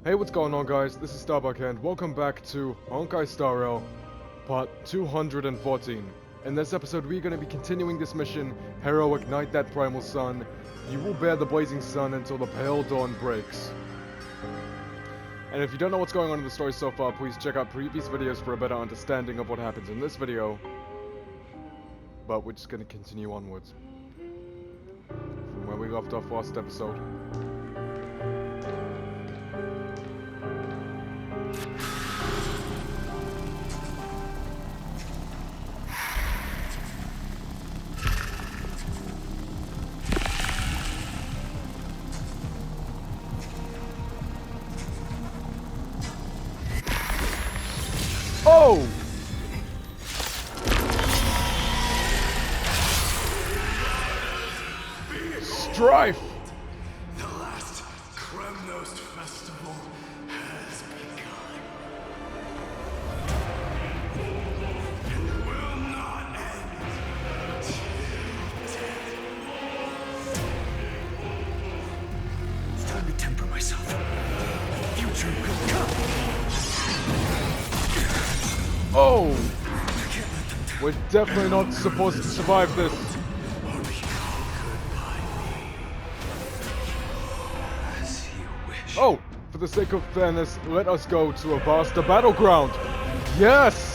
Hey, what's going on, guys? This is Starbuck and welcome back to Honkai Star Rail, part 214. In this episode, we're going to be continuing this mission, Hero Ignite That Primal Sun. You will bear the blazing sun until the pale dawn breaks. And if you don't know what's going on in the story so far, please check out previous videos for a better understanding of what happens in this video. But we're just going to continue onwards from where we left off last episode. Oh! Strife! The last Kremnos festival has begun. And will not end till death. It's time to temper myself. Future will come. Oh! We're definitely not supposed to survive this. Oh! For the sake of fairness, let us go to a vaster battleground. Yes!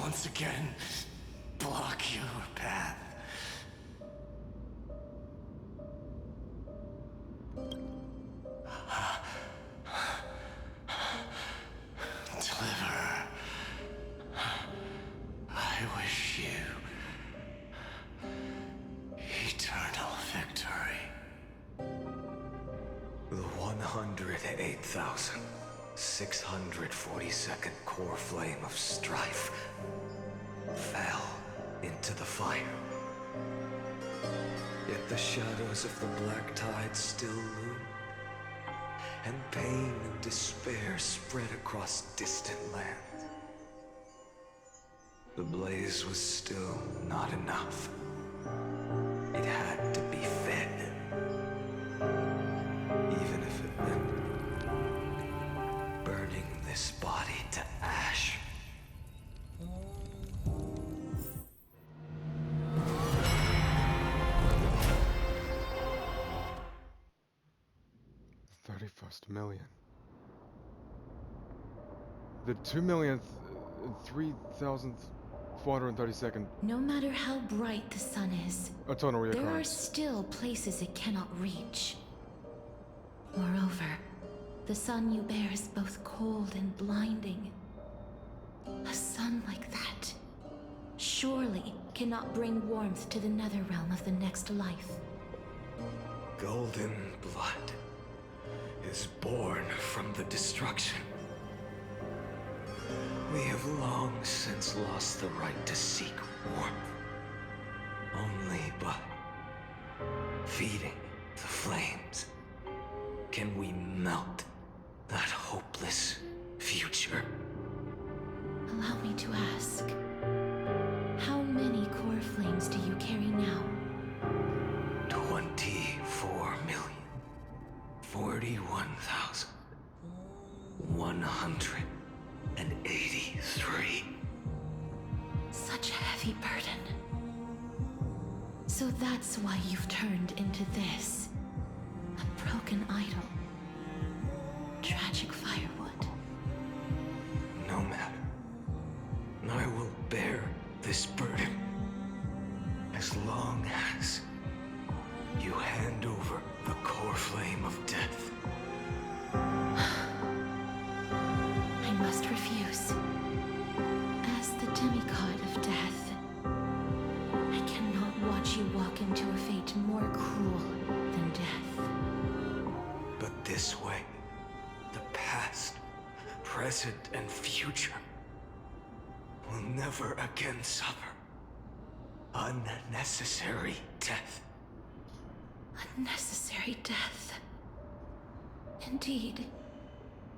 Once again, block your path. Deliver. I wish you eternal victory. 108,642nd core flame of strife fell into the fire. Yet the shadows of the black tide still loom, and pain and despair spread across distant lands. The blaze was still not enough. It had to be fed, even if it meant burning this body to ash. $31 million. The 2,003,432nd. No matter how bright the sun is, Tonal there are reoccurrence. still places it cannot reach. Moreover, the sun you bear is both cold and blinding. A sun like that surely cannot bring warmth to the nether realm of the next life. Golden blood is born from the destruction. We have long since lost the right to seek warmth. Only by feeding the flames can we melt that hopeless future. Allow me to ask, how many core flames do you carry now? 24,041,183. Such a heavy burden. So that's why you've turned into this. A broken idol. Tragic firewood. No matter. I will bear this burden as long as you hand over the core flame of death. I must refuse. As the demigod of death, I cannot watch you walk into a fate more cruel than death. But this way, the past, present, and future will never again suffer unnecessary death. Unnecessary death. Indeed,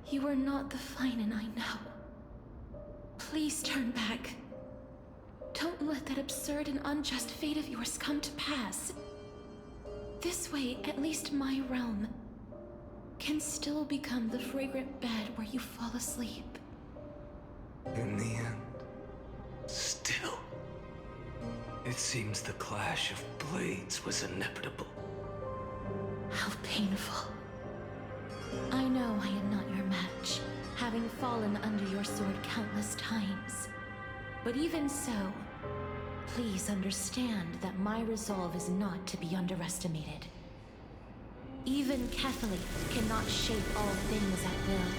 you are not the Phainon I know. Please turn back. Don't let that absurd and unjust fate of yours come to pass. This way, at least my realm can still become the fragrant bed where you fall asleep. In the end, still, it seems the clash of blades was inevitable. How painful. I know I am not your match, having fallen under your sword countless times. But even so, please understand that my resolve is not to be underestimated. Even Catholic cannot shape all things at will,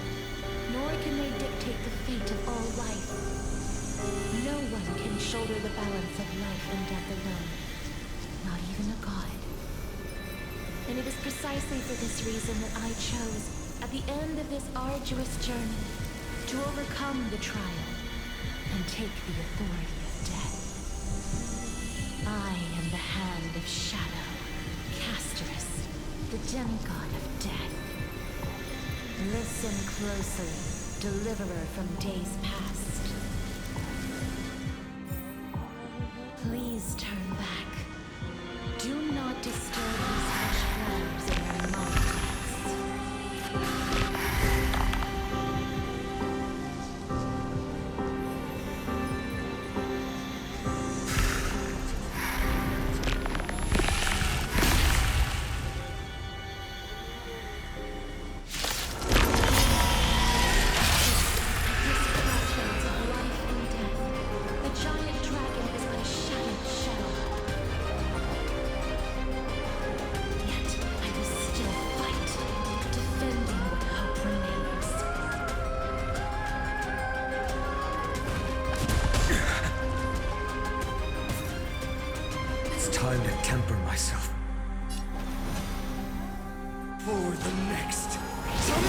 nor can they dictate the fate of all life. No one can shoulder the balance of life and death alone, not even a god. And it is precisely for this reason that I chose, at the end of this arduous journey, to overcome the trial and take the authority of death. I am the hand of shadow, Casterus, the demigod of death. Listen closely, deliverer from days past. Please turn back. Do not disturb these fresh flowers in their minds. Time to temper myself for the next time.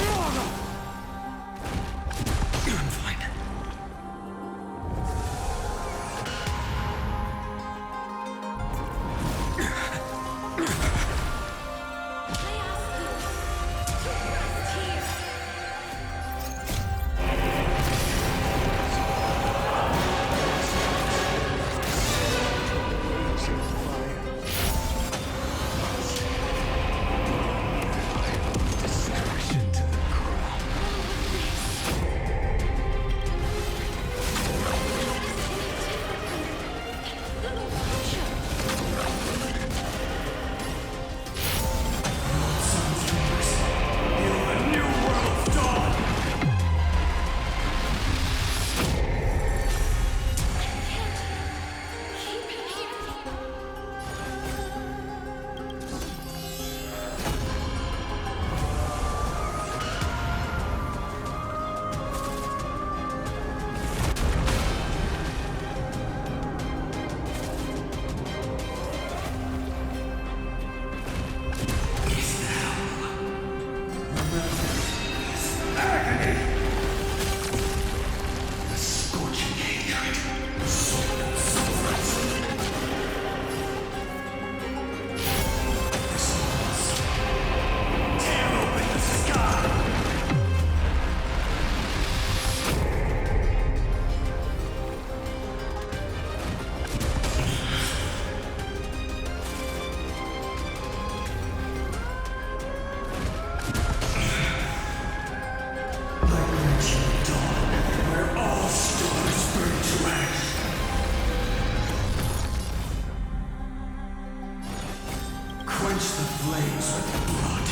Quench the flames with blood.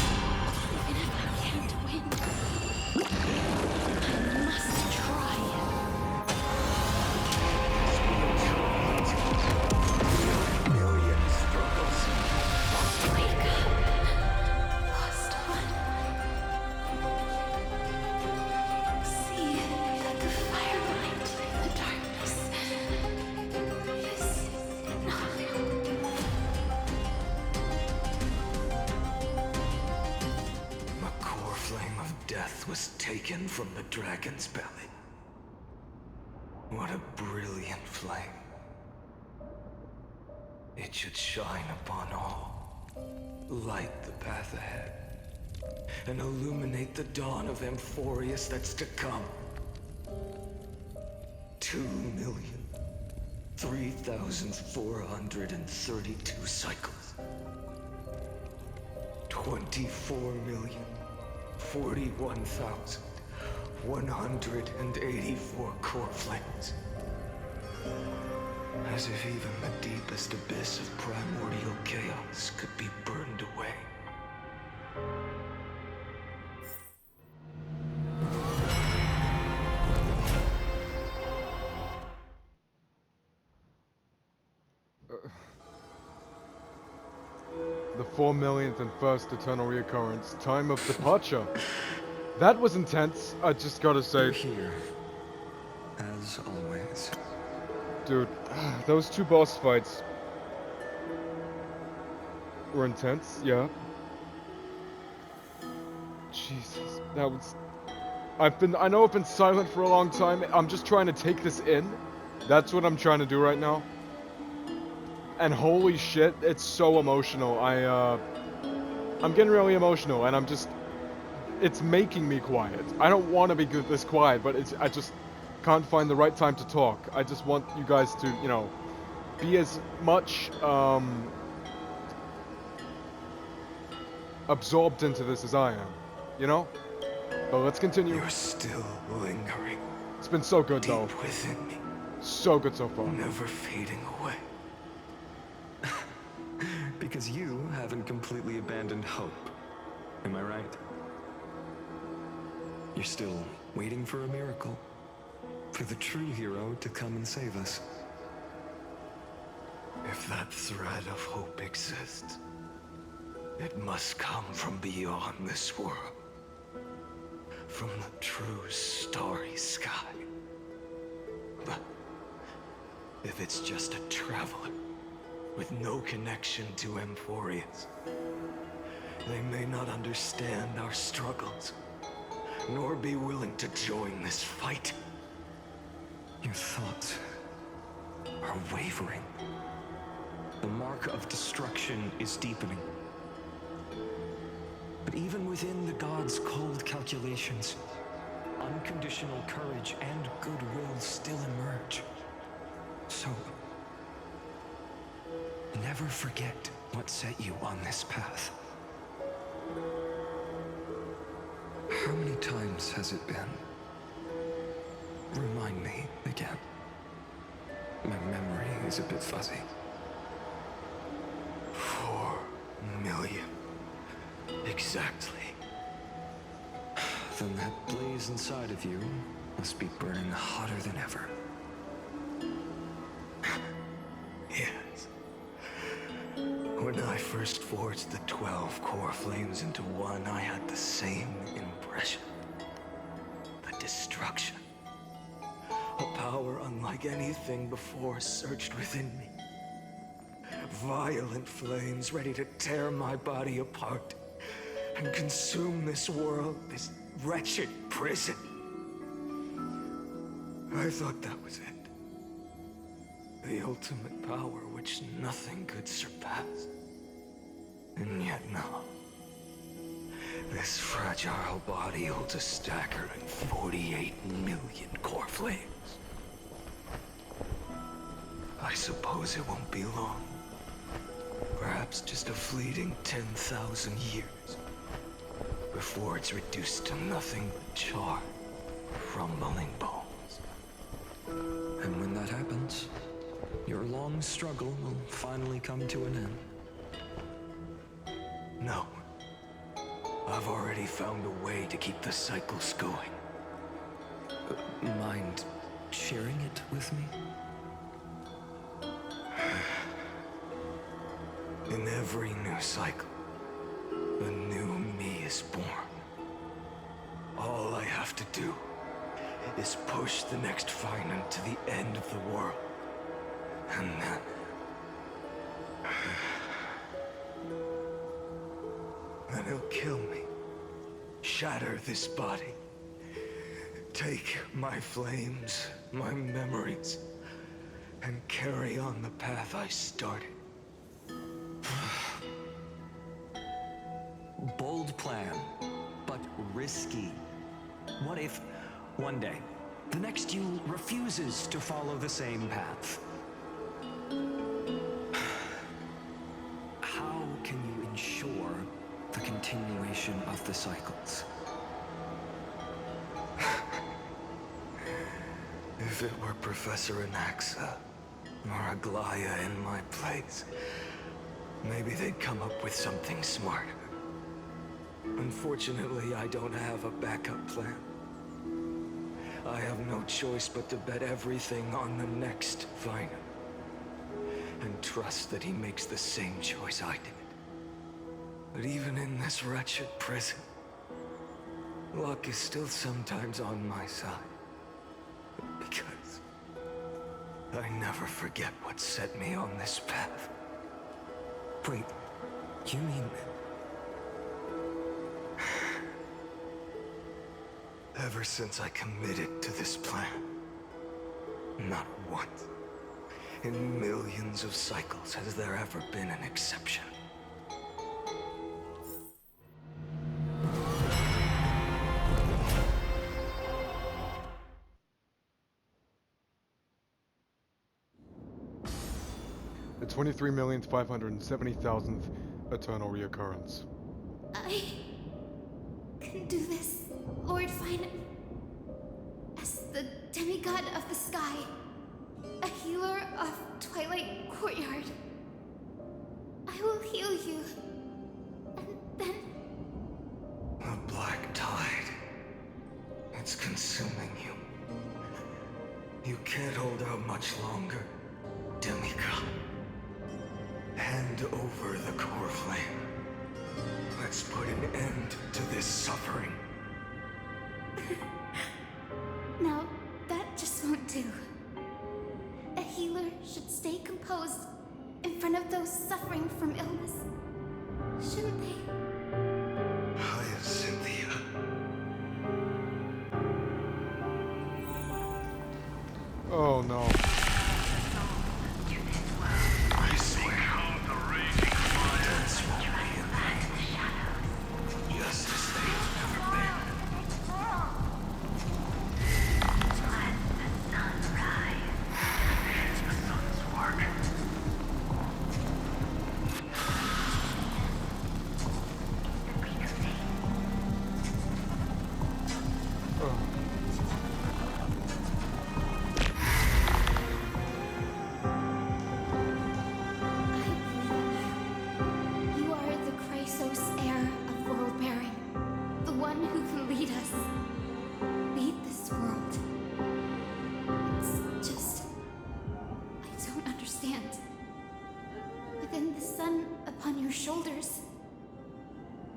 Even if I can't win, I must try. Million struggles. Wake up, lost one. See that the firelight in the darkness is not. The core flame of death was taken from the dragon's belly. What a brilliant flame. It should shine upon all, light the path ahead, and illuminate the dawn of Amphorius that's to come. 2,003,432 cycles. 24,041,184 core flames. As if even the deepest abyss of primordial chaos could be burned away. The 4 millionth and first eternal reoccurrence. Time of departure. That was intense, I just gotta say. Here, as always. Dude, those two boss fights were intense, yeah. Jesus, that was... I know I've been silent for a long time. I'm just trying to take this in. That's what I'm trying to do right now. And holy shit, it's so emotional. I'm getting really emotional, and it's making me quiet. I don't want to be this quiet, but I just can't find the right time to talk. I just want you guys to, you know, be as much, absorbed into this as I am, you know? But let's continue. You're still lingering. It's been so good, deep though. within me, So good so far. never fading away. Because you haven't completely abandoned hope. Am I right? You're still waiting for a miracle. For the true hero to come and save us. If that thread of hope exists, it must come from beyond this world. From the true starry sky. But if it's just a traveler with no connection to Amphorius, they may not understand our struggles, nor be willing to join this fight. Your thoughts are wavering. The mark of destruction is deepening. But even within the gods' cold calculations, unconditional courage and goodwill still emerge. So, never forget what set you on this path. How many times has it been? Remind me again. My memory is a bit fuzzy. 4 million. Exactly. Then that blaze inside of you must be burning hotter than ever. Yes. When I first forged the 12 core flames into one, I had the same impression. The destruction. A power unlike anything before surged within me. Violent flames ready to tear my body apart and consume this world, this wretched prison. I thought that was it. The ultimate power which nothing could surpass. And yet no. This fragile body holds a staggering 48 million core flames. I suppose it won't be long. Perhaps just a fleeting 10,000 years. Before it's reduced to nothing but charred, crumbling bones. And when that happens, your long struggle will finally come to an end. No. I've already found a way to keep the cycles going. Mind sharing it with me? In every new cycle, a new me is born. All I have to do is push the next Phainon to the end of the world. And then he'll kill me. Shatter this body. Take my flames, my memories, and carry on the path I started. Bold plan, but risky. What if, one day, the next you refuses to follow the same path? How can you ensure the continuation of the cycles? If it were Professor Anaxa or Aglaya in my place, maybe they'd come up with something smart. Unfortunately, I don't have a backup plan. I have no choice but to bet everything on the next Phainon. And trust that he makes the same choice I did. But even in this wretched prison, luck is still sometimes on my side. Because I never forget what set me on this path. Wait, you mean... Ever since I committed to this plan, not once in millions of cycles has there ever been an exception. The 23,570,000th eternal reoccurrence. I can do this, Lord Phainon. As the demigod of the sky, a healer of Twilight Courtyard, I will heal you, and then... The black tide. It's consuming you. You can't hold out much longer, demigod. Hand over the core flame. Let's put an end to this suffering. No, that just won't do. A healer should stay composed in front of those suffering from illness. Shouldn't they? Cynthia. Oh no. I swear. Deaths won't be in vain. Just as they have never been. You are the Chrysos heir of world-bearing, the one who can lead us, lead this world. It's just... I don't understand. Within the sun upon your shoulders,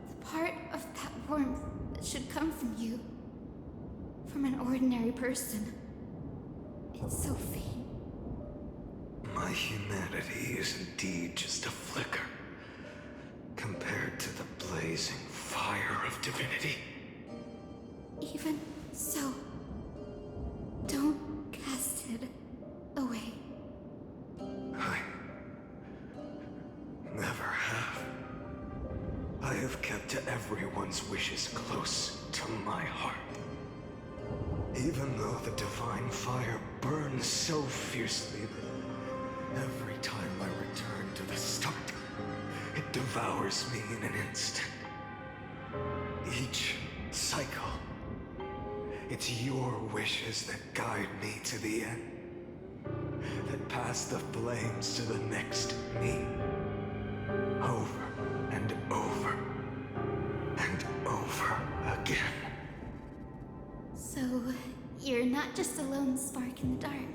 the part of that warmth that should come from you, from an ordinary person, it's so faint. My humanity is indeed just a flicker compared to the blazing fire of divinity. Even so, don't cast it away. I never have. I have kept everyone's wishes close to my heart. Even though the divine fire burns so fiercely that every time I return to the start, it devours me in an instant. Each cycle, it's your wishes that guide me to the end, that pass the flames to the next me, over and over. lone spark in the dark.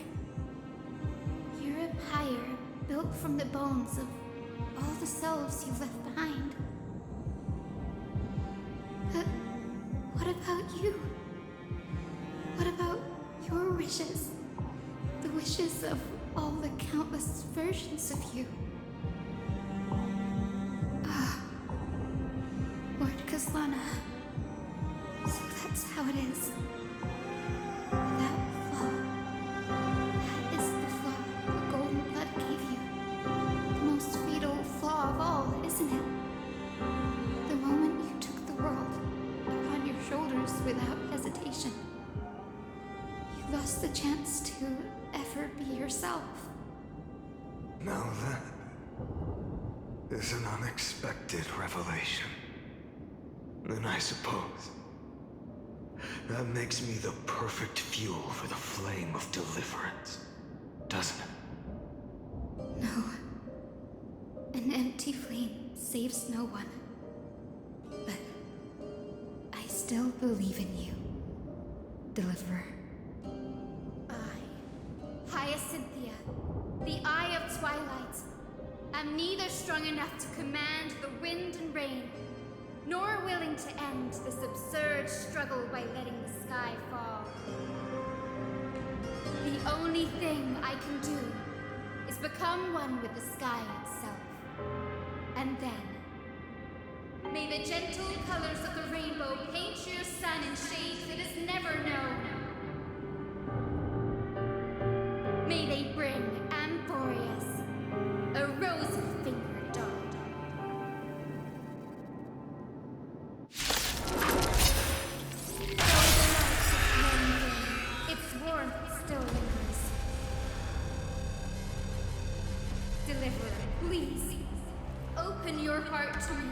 You're a pyre built from the bones of all the selves you've left behind. But what about you? What about your wishes? The wishes of all the countless versions of you. Lord Kaslana. So that's how it is. Without flaw. That is the flaw the golden blood gave you. The most fatal flaw of all, isn't it? The moment you took the world upon your shoulders without hesitation. You lost the chance to ever be yourself. Now that is an unexpected revelation. Then I suppose that makes me the perfect fuel for the flame of deliverance, doesn't it? No. An empty flame saves no one. But I still believe in you, Deliverer. I, Hyacinthia, the Eye of Twilight, am neither strong enough to command the wind and rain, nor willing to end this absurd struggle by letting the sky fall. The only thing I can do is become one with the sky itself. And then, may the gentle colors of the rainbow paint your sun in shades it has never known. May they bring Amphorius a rosy-fingered dawn. Its warmth still lingers. Deliverer, please, open your heart to me.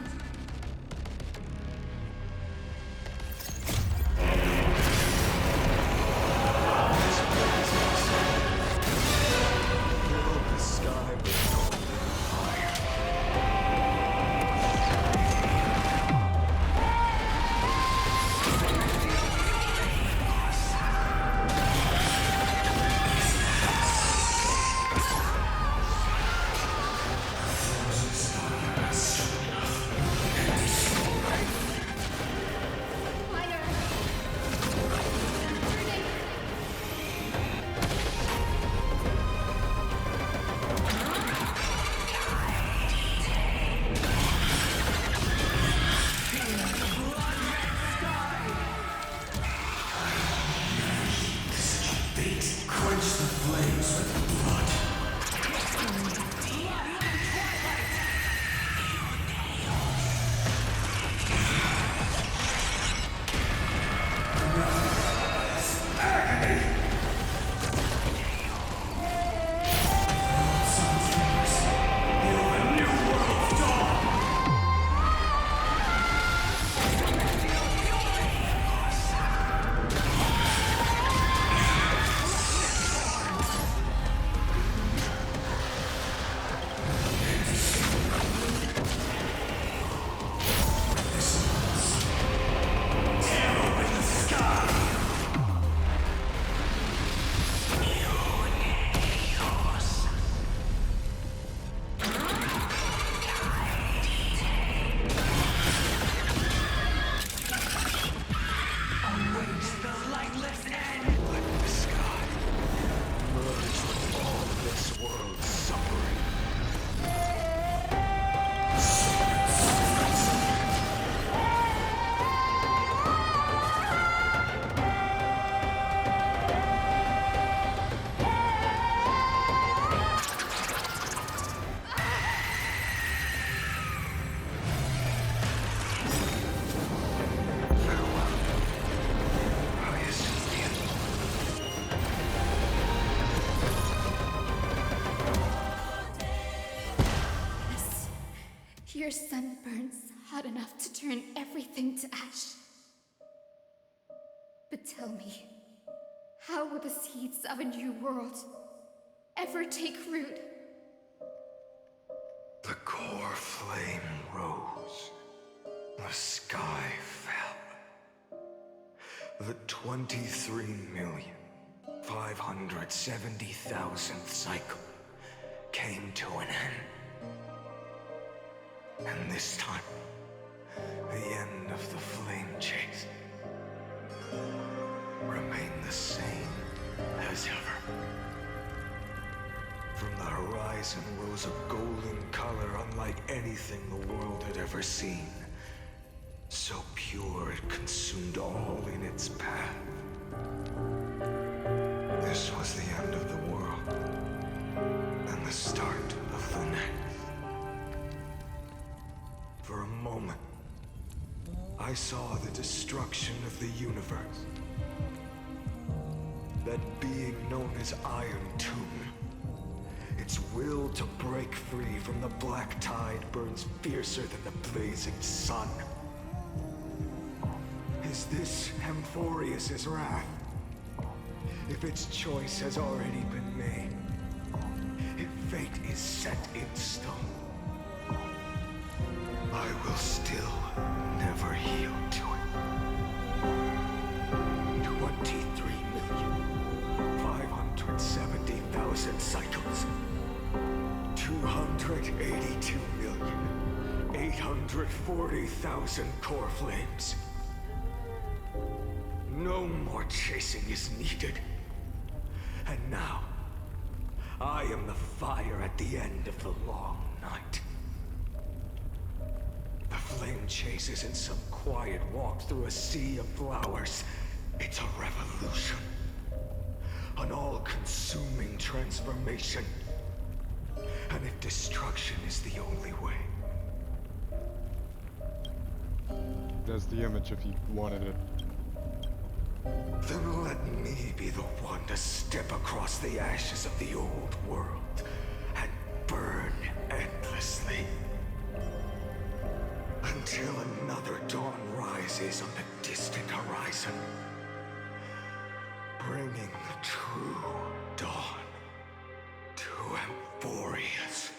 Your sun burns hot enough to turn everything to ash. But tell me, how will the seeds of a new world ever take root? The core flame rose. The sky fell. The 23 570,000th cycle came to an end. And this time, the end of the flame chase remained the same as ever. From the horizon rose a golden color unlike anything the world had ever seen. So pure it consumed all in its path. This was the end of the world, and the start of the next. For a moment, I saw the destruction of the universe. That being known as Iron Tomb, its will to break free from the black tide burns fiercer than the blazing sun. Is this Amphorius's wrath? If its choice has already been made, if fate is set in stone, I will still never yield to it. 23,570,000 cycles. 282,840,000 core flames. No more chasing is needed. And now, I am the fire at the end of the long night. The flame chase isn't some quiet walk through a sea of flowers. It's a revolution. An all-consuming transformation. And if destruction is the only way... There's the image if you wanted it. Then let me be the one to step across the ashes of the old world and burn endlessly. Until another dawn rises on the distant horizon, bringing the true dawn to Amphorius.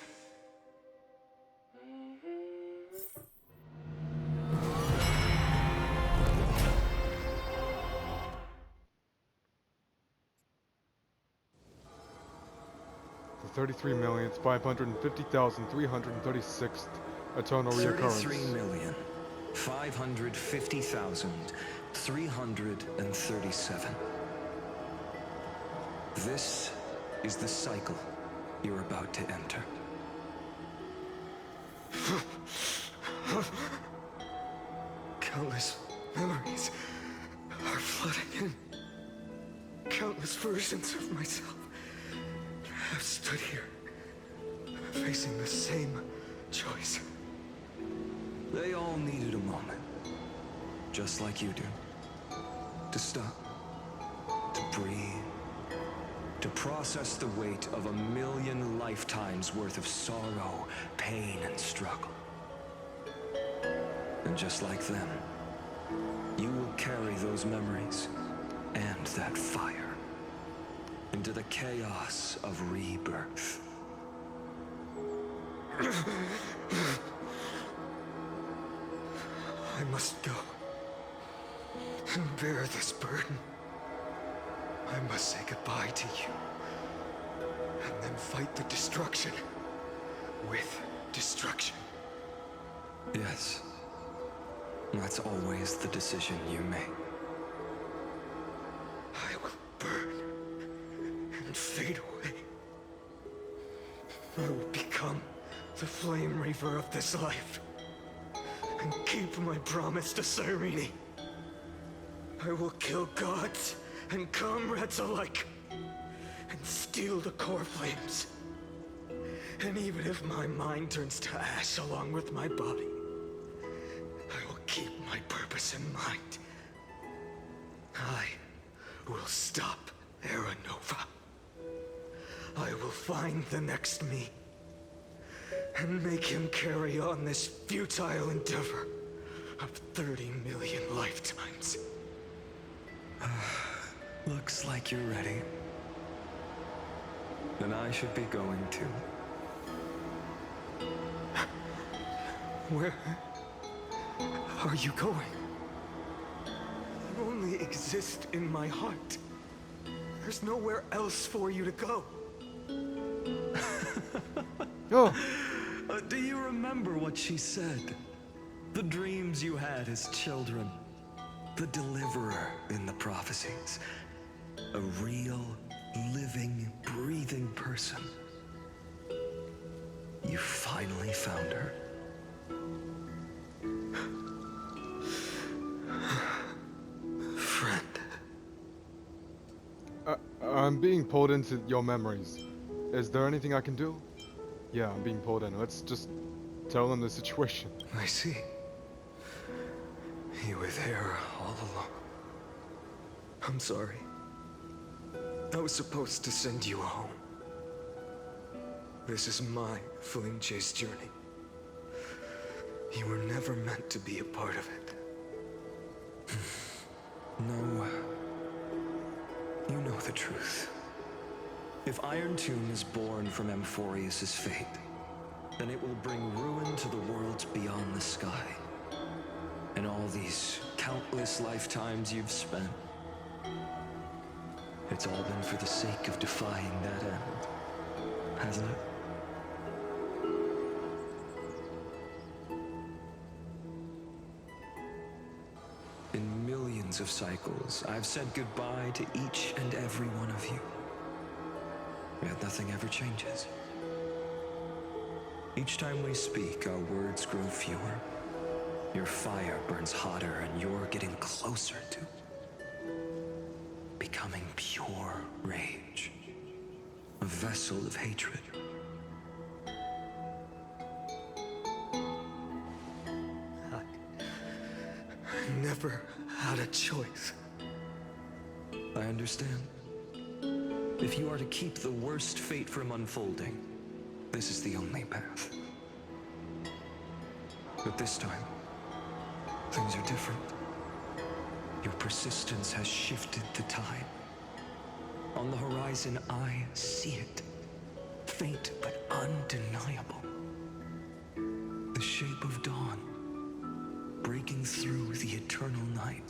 The 33,550,336th eternal reoccurrence. 33,550,337. This is the cycle you're about to enter. Countless memories are flooding in. Countless versions of myself have stood here, facing the same choice. They all needed a moment, just like you do. To stop, to breathe, to process the weight of 1,000,000 lifetimes worth of sorrow, pain, and struggle. And just like them, you will carry those memories and that fire into the chaos of rebirth. I must go and bear this burden. I must say goodbye to you, and then fight the destruction with destruction. Yes, that's always the decision you make. I will burn and fade away. I will become the flame reaver of this life and keep my promise to Cyrene. I will kill gods and comrades alike and steal the core flames. And even if my mind turns to ash along with my body, I will keep my purpose in mind. I will stop Era Nova. I will find the next me and make him carry on this futile endeavor of 30 million lifetimes. Looks like you're ready. Then I should be going too. Where are you going? You only exist in my heart. There's nowhere else for you to go. Oh, Do you remember what she said? The dreams you had as children. The deliverer in the prophecies. A real, living, breathing person. You finally found her. Friend. I'm being pulled into your memories. Is there anything I can do? Yeah, I'm being pulled in. Let's just tell them the situation. I see. You were there all along. I'm sorry. I was supposed to send you home. This is my flame chase journey. You were never meant to be a part of it. No. You know the truth. If Iron Tomb is born from Amphorius' fate, then it will bring ruin to the worlds beyond the sky. And all these countless lifetimes you've spent, it's all been for the sake of defying that end, hasn't it? In millions of cycles, I've said goodbye to each and every one of you. Yet nothing ever changes. Each time we speak, our words grow fewer. Your fire burns hotter, and you're getting closer to becoming pure rage. A vessel of hatred. I never had a choice. I understand. If you are to keep the worst fate from unfolding, this is the only path. But this time, things are different. Your persistence has shifted the tide. On the horizon, I see it. Faint but undeniable. The shape of dawn, breaking through the eternal night.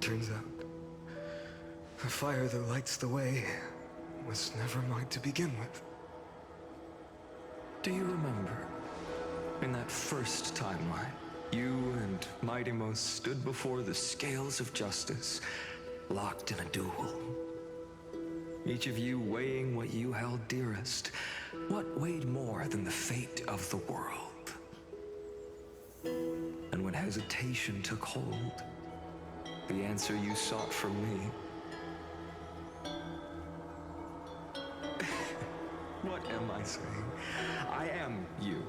Turns out, the fire that lights the way was never mine to begin with. Do you remember, in that first timeline, you and Mightymost stood before the scales of justice, locked in a duel? Each of you weighing what you held dearest. What weighed more than the fate of the world? And when hesitation took hold, the answer you sought from me. What am I saying? I am you.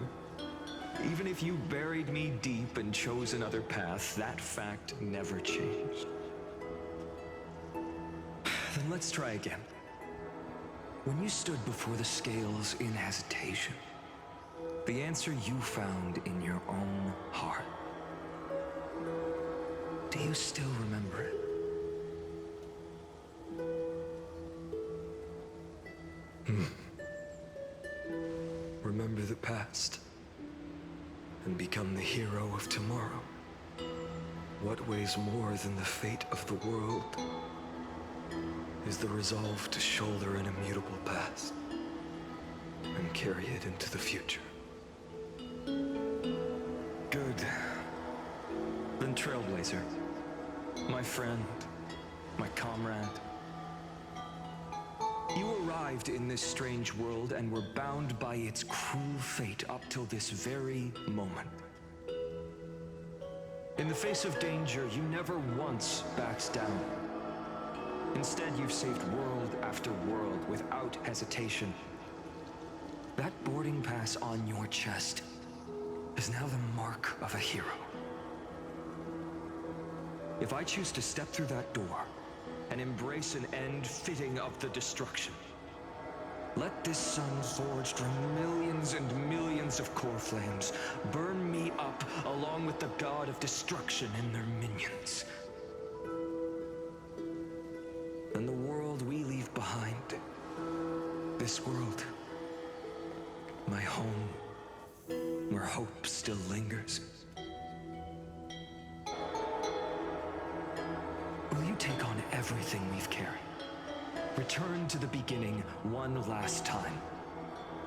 Even if you buried me deep and chose another path, that fact never changed. Then let's try again. When you stood before the scales in hesitation, the answer you found in your own heart. Do you still remember it? Remember the past and become the hero of tomorrow. What weighs more than the fate of the world is the resolve to shoulder an immutable past and carry it into the future. Good. Then Trailblazer, my friend, my comrade. You arrived in this strange world and were bound by its cruel fate up till this very moment. In the face of danger, you never once backed down. Instead, you've saved world after world without hesitation. That boarding pass on your chest is now the mark of a hero. If I choose to step through that door and embrace an end fitting of the destruction, let this sun forged from millions and millions of core flames burn me up along with the god of destruction and their minions. And the world we leave behind, this world, my home, where hope still lingers, everything we've carried. Return to the beginning one last time.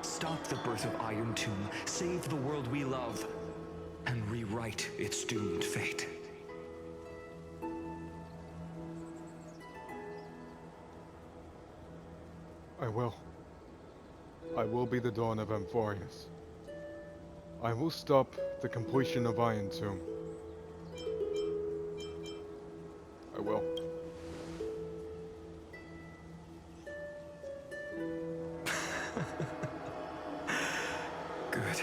Stop the birth of Iron Tomb, save the world we love, and rewrite its doomed fate. I will. I will be the dawn of Amphorius. I will stop the completion of Iron Tomb. I will. Good.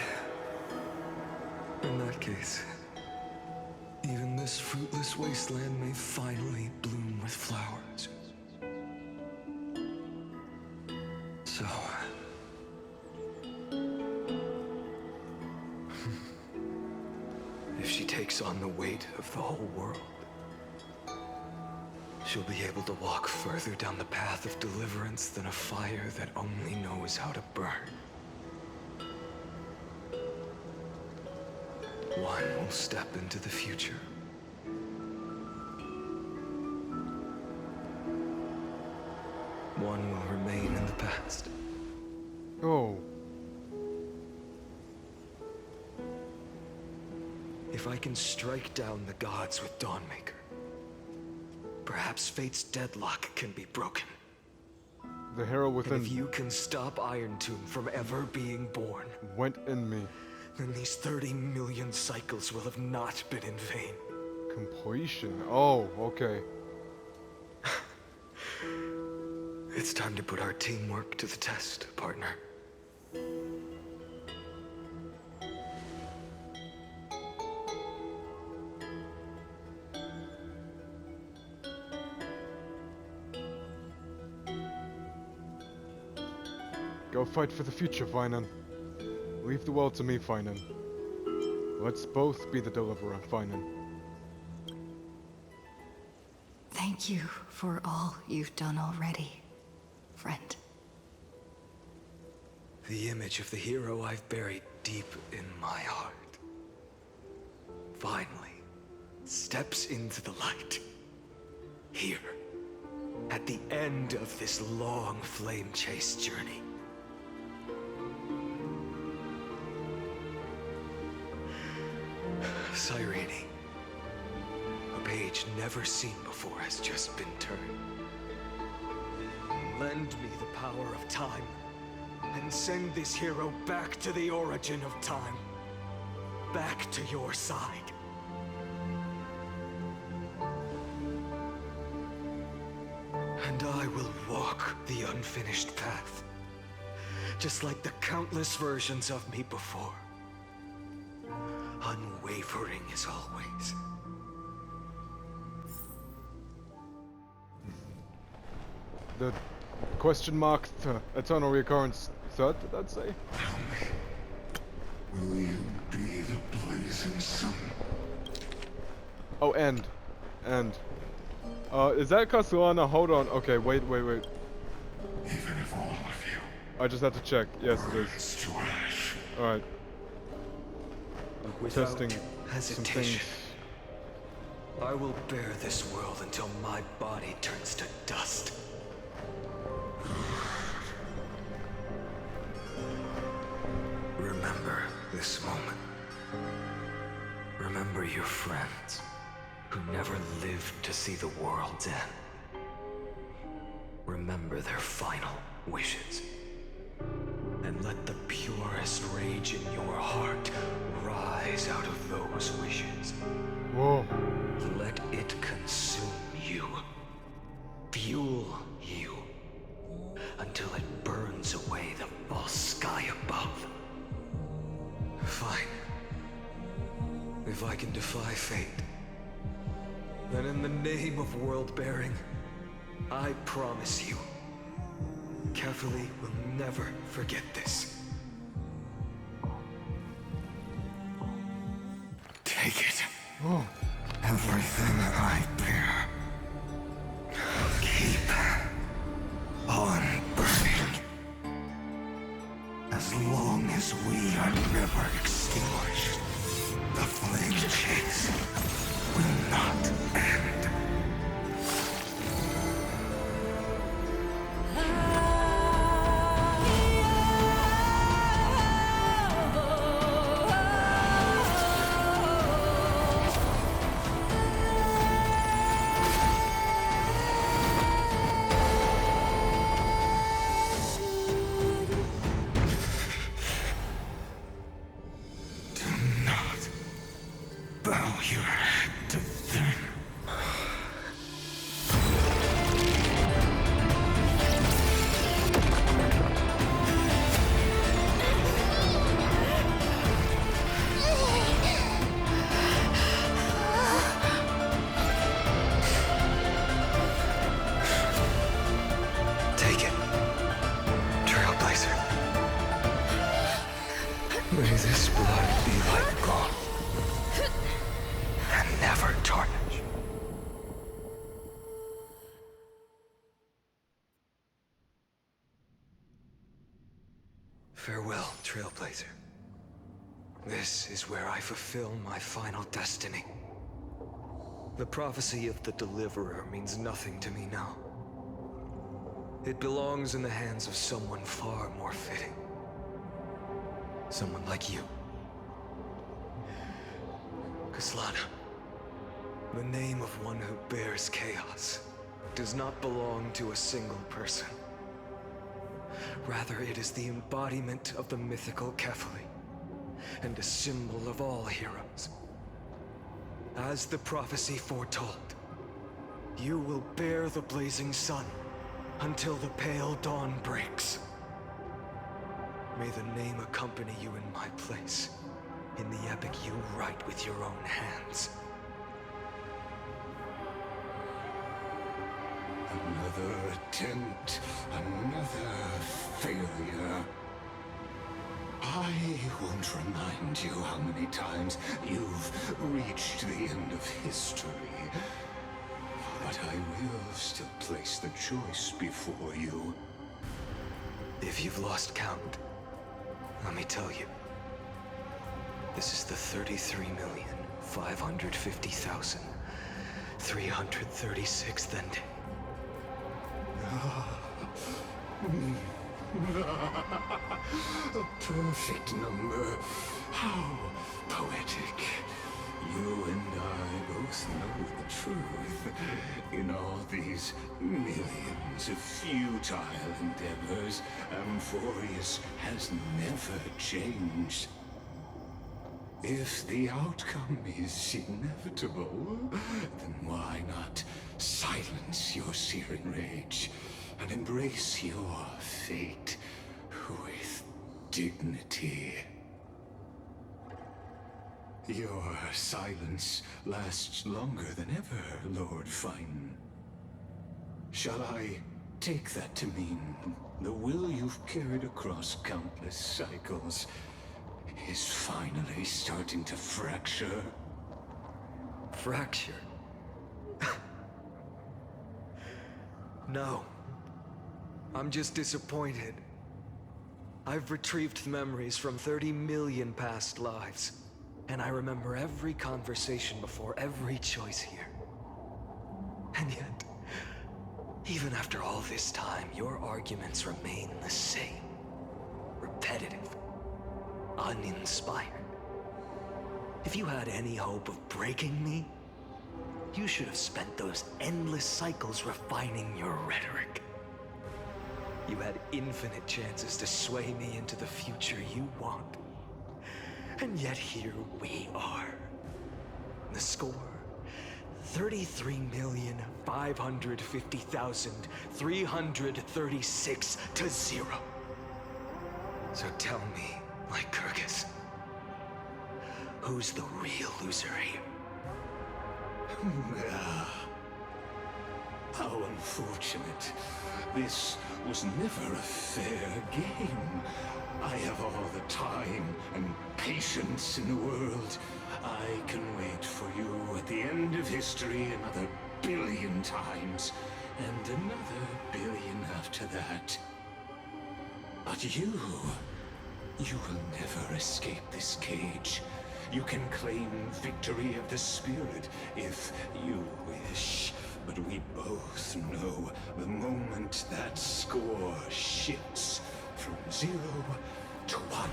In that case, even this fruitless wasteland may finally bloom with flowers. So... if she takes on the weight of the whole world, she'll be able to walk further down the path of deliverance than a fire that only knows how to burn. One will step into the future. One will remain in the past. Oh. If I can strike down the gods with Dawnmaker, perhaps fate's deadlock can be broken. The hero And within if you can stop Iron Tomb from ever being born, went in me. then these 30 million cycles will have not been in vain. Completion. Oh, okay. It's time to put our teamwork to the test, partner. Go fight for the future, Phainon. Leave the world to me, Phainon. Let's both be the deliverer, Phainon. Thank you for all you've done already, friend. The image of the hero I've buried deep in my heart finally steps into the light. Here, at the end of this long flame chase journey. Cyrene, a page never seen before has just been turned. Lend me the power of time, and send this hero back to the origin of time. Back to your side. And I will walk the unfinished path, just like the countless versions of me before. Unwavering as always. The question mark eternal recurrence third, did that say? Tell me, will you be the blazing sun? Oh, end. Is that Castellana? Hold on. Okay, wait. Even if all of you I just had to check. Yes, it is. burns to ash, Alright. Without Testing some hesitation, things. I will bear this world until my body turns to dust. Remember this moment. Remember your friends who never lived to see the world's end. Remember their final wishes. And let the purest rage in your heart rise out of those wishes. Whoa. Let it consume you. Fuel you. Until it burns away the false sky above. Fine. If I can defy fate, then in the name of world-bearing, I promise you, Cavalli will never forget this. take it. Oh. Everything I bear. Keep on burning. As long as we are never extinguished, the flame chase will not end. May this blood be like gold, and never tarnish. Farewell, Trailblazer. This is where I fulfill my final destiny. The prophecy of the Deliverer means nothing to me now. It belongs in the hands of someone far more fitting. Someone like you. Kaslana, the name of one who bears chaos does not belong to a single person. Rather, it is the embodiment of the mythical Kefali, and a symbol of all heroes. As the prophecy foretold, you will bear the blazing sun until the pale dawn breaks. May the name accompany you in my place, in the epic you write with your own hands. Another attempt, another failure. I won't remind you how many times you've reached the end of history. But I will still place the choice before you. If you've lost count, let me tell you. This is the 33,550,336th ending. A perfect number. How poetic. You and I both know the truth. In all these millions of futile endeavors, Amphorius has never changed. If the outcome is inevitable, then why not silence your searing rage and embrace your fate with dignity? Your silence lasts longer than ever, Lord Phainon. Shall I take that to mean the will you've carried across countless cycles is finally starting to fracture? Fracture? No. I'm just disappointed. I've retrieved memories from 30 million past lives, and I remember every conversation before every choice here. And yet, even after all this time, your arguments remain the same. Repetitive. Uninspired. If you had any hope of breaking me, you should have spent those endless cycles refining your rhetoric. You had infinite chances to sway me into the future you want. And yet here we are. The score, 33,550,336 to 0. So tell me, Lycurgus, who's the real loser here? How unfortunate. This was never a fair game. I have all the time and patience in the world. I can wait for you at the end of history another billion times, and another billion after that. But you will never escape this cage. You can claim victory of the spirit if you wish. But we both know the moment that score shifts from 0 to 1.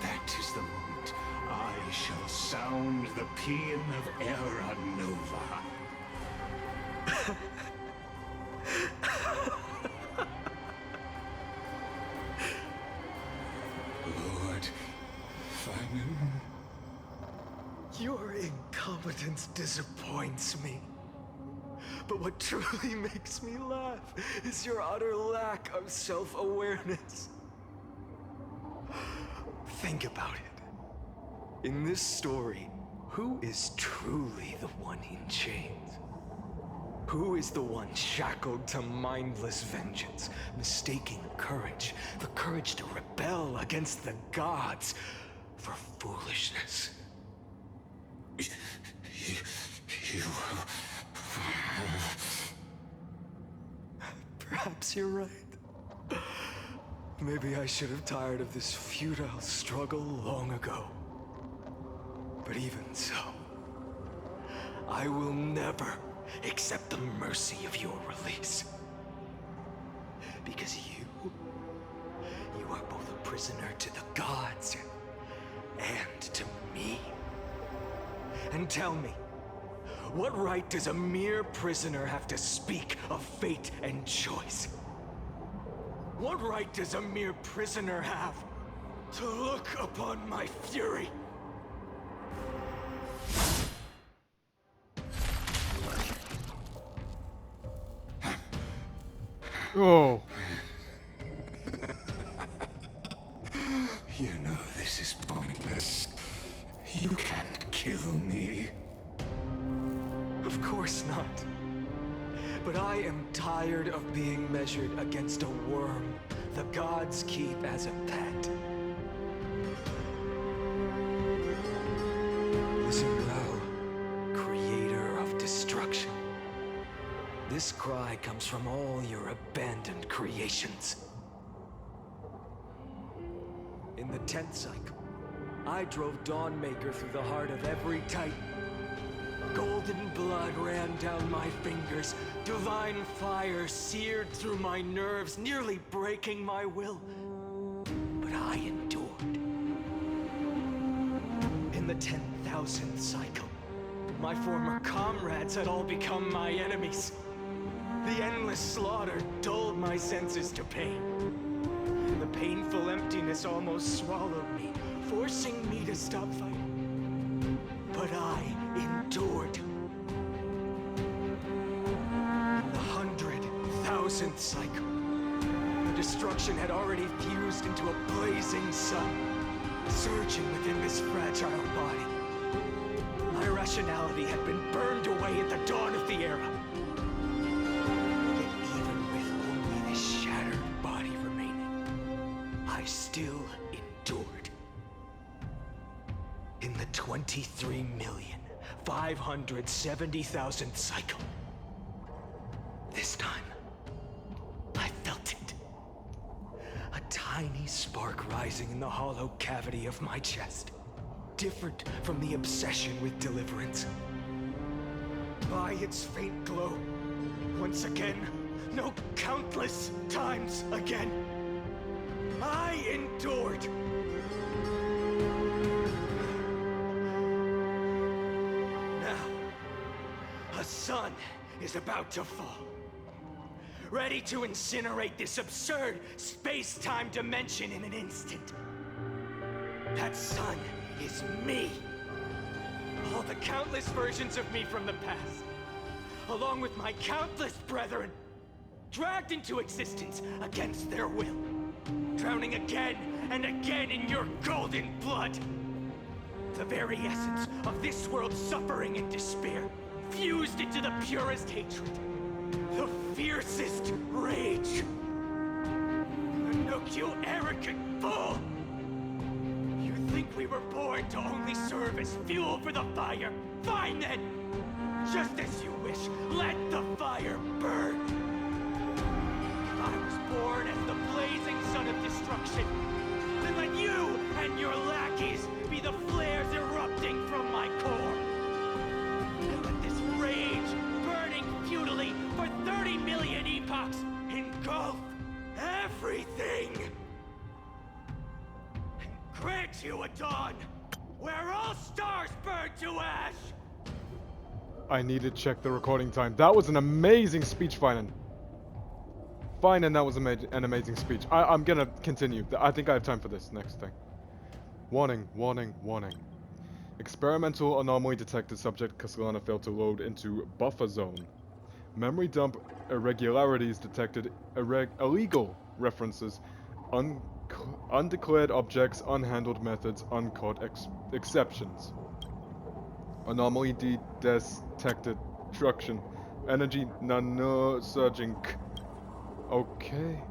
That is the moment I shall sound the paean of Era Nova. Lord Phainon. Your incompetence disappoints me. But what truly makes me laugh is your utter lack of self-awareness. Think about it. In this story, who is truly the one in chains? Who is the one shackled to mindless vengeance, mistaking courage, the courage to rebel against the gods, for foolishness? You... Perhaps you're right. Maybe I should have tired of this futile struggle long ago. But even so, I will never accept the mercy of your release. Because you are both a prisoner to the gods and to me. And tell me, what right does a mere prisoner have to speak of fate and choice? What right does a mere prisoner have to look upon my fury? Oh. You know this is pointless. You can't kill me. Of course not. But I am tired of being measured against a worm the gods keep as a pet. Listen well, creator of destruction. This cry comes from all your abandoned creations. In the 10th cycle, I drove Dawnmaker through the heart of every Titan. Golden blood ran down my fingers. Divine fire seared through my nerves, nearly breaking my will. But I endured. In the 10,000th cycle, my former comrades had all become my enemies. The endless slaughter dulled my senses to pain. The painful emptiness almost swallowed me, forcing me to stop fighting. But I endured. In the 100,000th cycle, the destruction had already fused into a blazing sun, surging within this fragile body. My rationality had been burned away at the dawn of the era. Yet even with only this shattered body remaining, I still endured. In the 23,570,000th cycle. This time, I felt it. A tiny spark rising in the hollow cavity of my chest. Different from the obsession with deliverance. By its faint glow, once again, no, countless times again, I endured. The sun is about to fall. Ready to incinerate this absurd space-time dimension in an instant. That sun is me. All the countless versions of me from the past, along with my countless brethren, dragged into existence against their will, drowning again and again in your golden blood. The very essence of this world's suffering and despair, fused into the purest hatred, the fiercest rage. Nanook, you arrogant fool! You think we were born to only serve as fuel for the fire? Fine then! Just as you wish, let the fire burn! If I was born as the blazing sun of destruction, then let you and your lackeys be the flares erupting from my core. And let this rage, burning futilely for 30 million epochs, engulf everything! And grant you a dawn where all stars burn to ash! I need to check the recording time. That was an amazing speech, Phainon. Phainon, that was an amazing speech. I'm gonna continue. I think I have time for this next thing. Warning, warning, warning. Experimental anomaly detected. Subject Castellana failed to load into buffer zone. Memory dump irregularities detected. Illegal references. Undeclared objects, unhandled methods, uncaught exceptions. Anomaly detected. Destruction. Energy nano surging. Okay.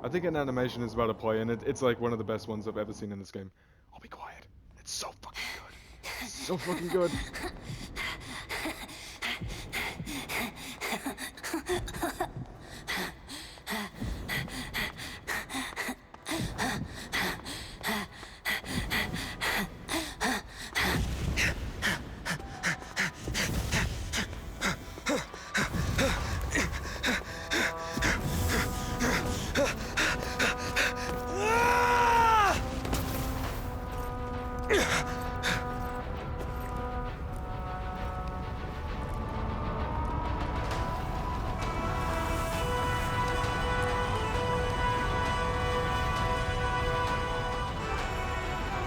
I think an animation is about to play, and it's like one of the best ones I've ever seen in this game. I'll be quiet. It's so fucking good. It's so fucking good.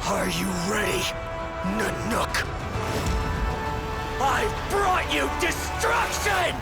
Are you ready, Nanook? I've brought you destruction!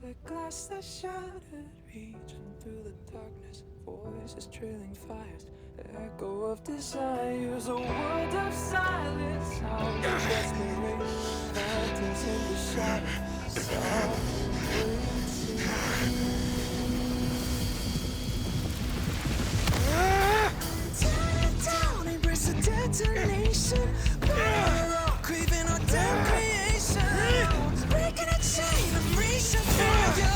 The glass that shattered, reaching through the darkness, voices trailing fires, echo of desires, a world of silence, sounds of desperation, phantoms in the shadow, softly tear it down, embrace the detonation, craving our damn creation, breaking a chain, I'm reaching for you.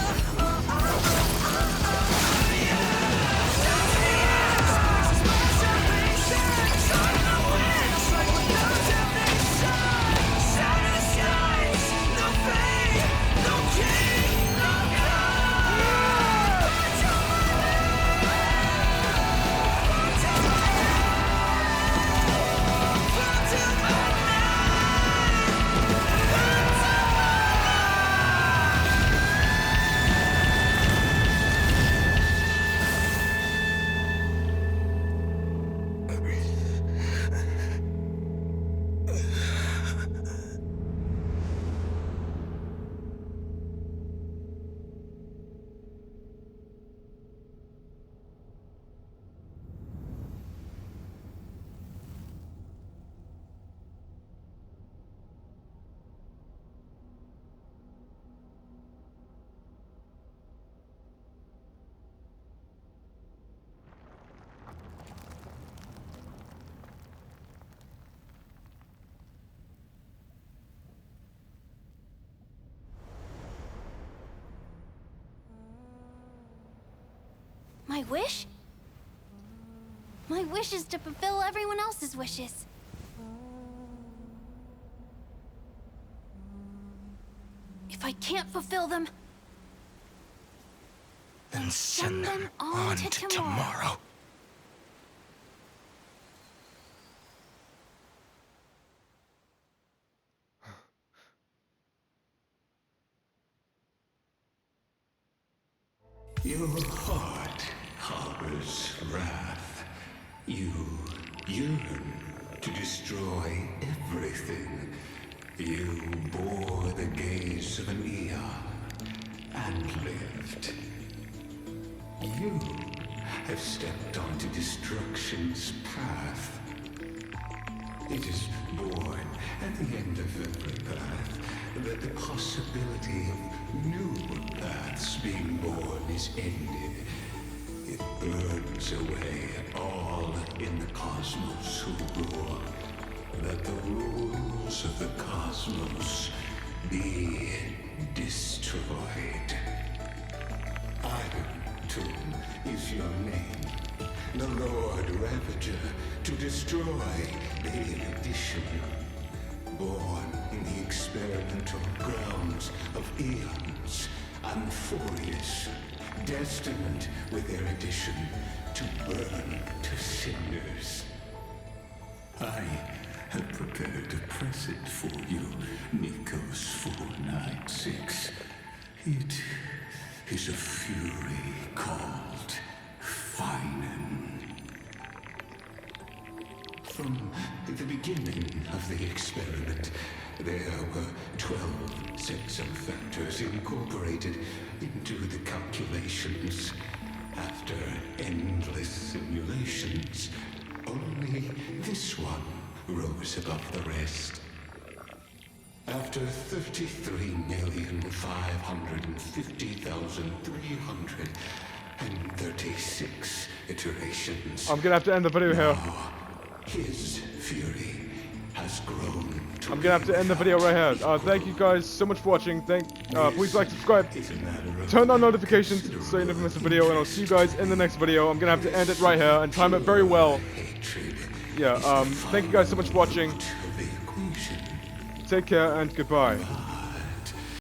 My wish? My wish is to fulfill everyone else's wishes. If I can't fulfill them, Then send them on to tomorrow. Your heart harbors wrath. You yearn to destroy everything You bore the gaze of an eon and lived. You have stepped onto destruction's path. It is born at the end of every path that the possibility of new paths being born is ended. It burns away at all in the cosmos who roar that the rules of the cosmos be destroyed. Iron Tomb is your name, the Lord Ravager, to destroy the erudition. Born in the experimental grounds of eons, Amphorius, destined with erudition to burn to cinders. I have prepared a present for you, Nikos 496. It is a fury called Phainon. From the beginning of the experiment, there were 12 sets of factors incorporated into the calculations. After endless simulations, only this one rose above the rest. After 33,550,336 iterations, I'm gonna have to end the video here. now his fury has grown to I'm gonna have to end the video right here. Thank you guys so much for watching. Please like, subscribe, turn on notifications so you never miss a video, and I'll see you guys in the next video. I'm gonna have to end it right here and time it very well. Yeah, thank you guys so much for watching. Take care and goodbye.